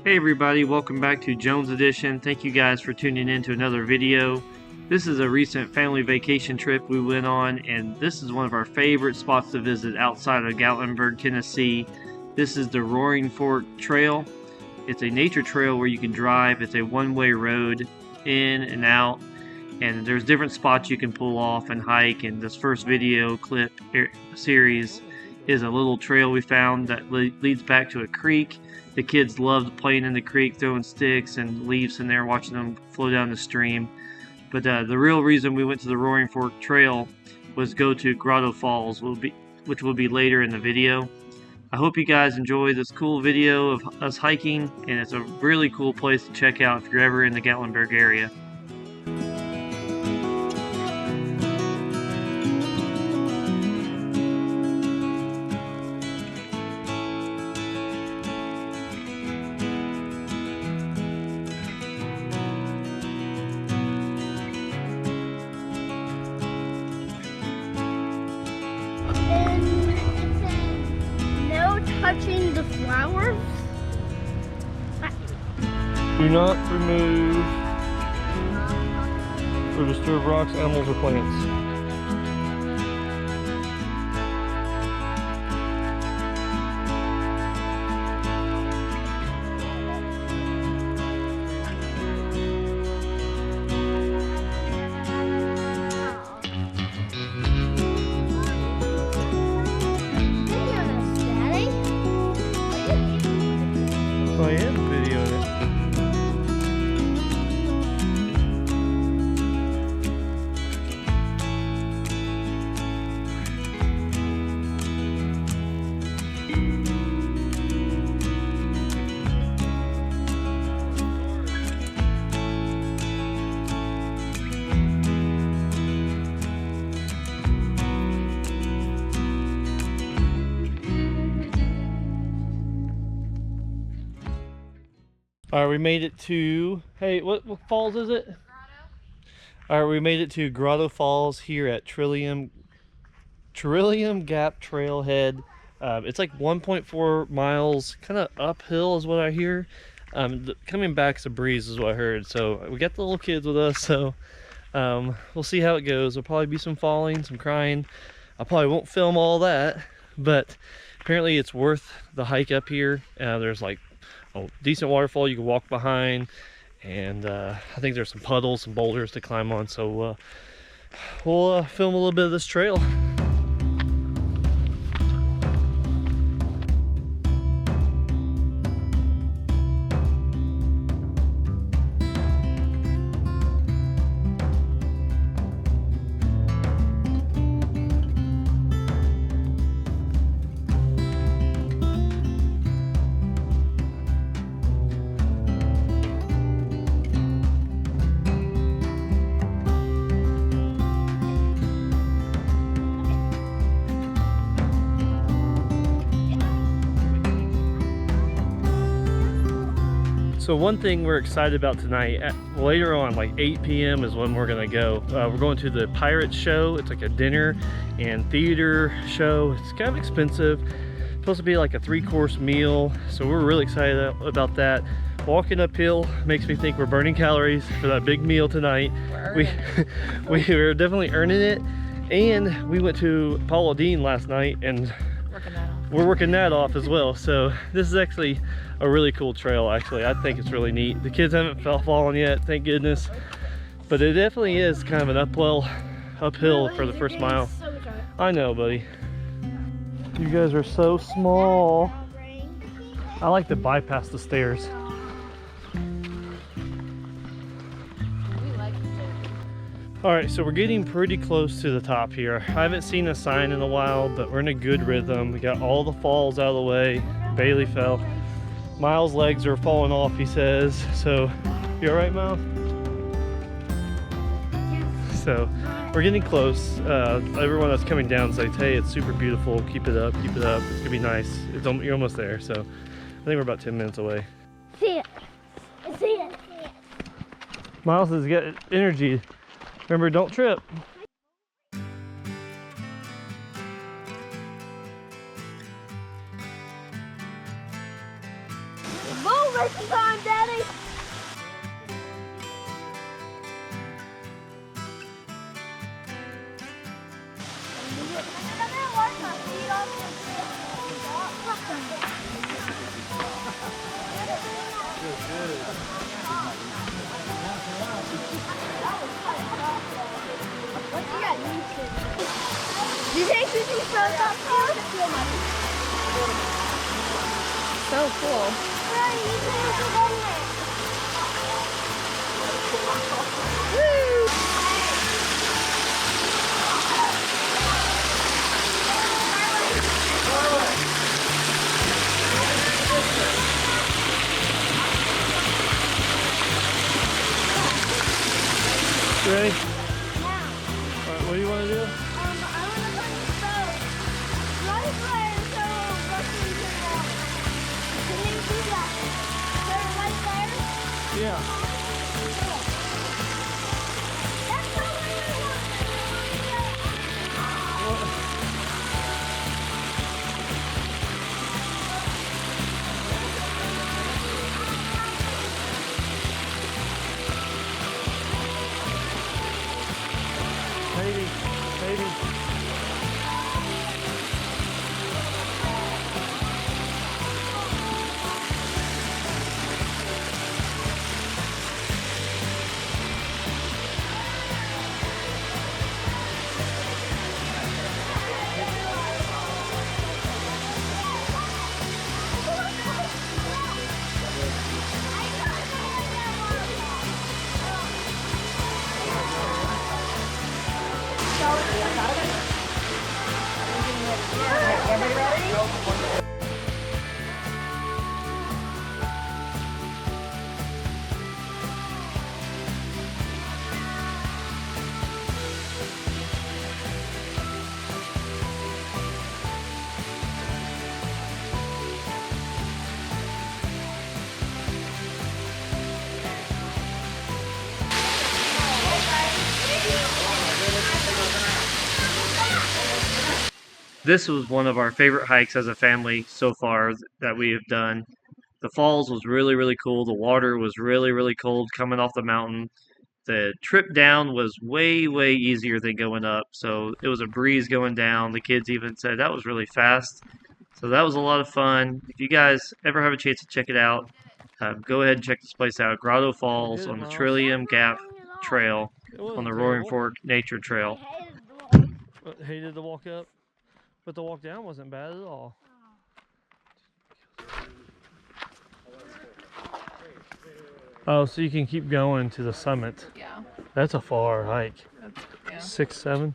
Hey everybody, welcome back to Jones Edition. Thank you guys for tuning in to another video. This is a recent family vacation trip we went on, and this is one of our favorite spots to visit outside of Gatlinburg, Tennessee. This is the Roaring Fork Trail. It's a nature trail where you can drive. It's a one-way road in and out, and there's different spots you can pull off and hike. And this first video clip series is a little trail we found that leads back to a creek. The kids loved playing in the creek, throwing sticks and leaves in there, watching them flow down the stream. But the real reason we went to the Roaring Fork Trail was go to Grotto Falls, which will be later in the video. I hope you guys enjoy this cool video of us hiking, and it's a really cool place to check out if you're ever in the Gatlinburg area. Touching the flowers. Do not remove or disturb rocks, animals, or plants. I am videoing it. All right, we made it to, hey, what falls is it? Grotto. All right, we made it to Grotto Falls here at Trillium Gap Trailhead. It's like 1.4 miles, kind of uphill is what I hear. Coming back's a breeze is what I heard. So we got the little kids with us, so we'll see how it goes. There'll probably be some falling, some crying. I probably won't film all that, but apparently it's worth the hike up here. There's like a decent waterfall you can walk behind, and I think there's some puddles, some boulders to climb on, so we'll film a little bit of this trail. So one thing we're excited about tonight, later on, like 8 p.m. is when we're gonna go. We're going to the Pirates show. It's like a dinner and theater show. It's kind of expensive. It's supposed to be like a 3-course meal. So we're really excited about that. Walking uphill makes me think we're burning calories for that big meal tonight. We're definitely earning it. And we went to Paula Deen last night, and we're working that off as well. So this is actually a really cool trail. Actually, I think it's really neat. The kids haven't fallen yet, thank goodness, but it definitely is kind of an uphill for the first mile. I know, buddy. You guys are so small. I like to bypass the stairs. All right, so we're getting pretty close to the top here. I haven't seen a sign in a while, but we're in a good rhythm. We got all the falls out of the way. Bailey fell. Miles' legs are falling off, he says. So, you all right, Miles? So, we're getting close. Everyone that's coming down says, hey, it's super beautiful. Keep it up, keep it up. It's gonna be nice. You're almost there. So, I think we're about 10 minutes away. See it. See it. Miles has got energy. Remember, don't trip. Move First time, Daddy. Do you think this is so cool? Ready? Alright, what do you want to do? I want to go to the boat. Right there, so we'll go through the water. Can you do that? So right there? Yeah. That's the way I want Maybe. This was one of our favorite hikes as a family so far that we have done. The falls was really, really cool. The water was really, really cold coming off the mountain. The trip down was way, way easier than going up. So it was a breeze going down. The kids even said that was really fast. So that was a lot of fun. If you guys ever have a chance to check it out, go ahead and check this place out. Grotto Falls on the Trillium Gap Trail on the Roaring Fork Nature Trail. Hated the walk up, but the walk down wasn't bad at all. Oh, so you can keep going to the summit. Yeah. That's a far hike. That's, yeah. 6, 7.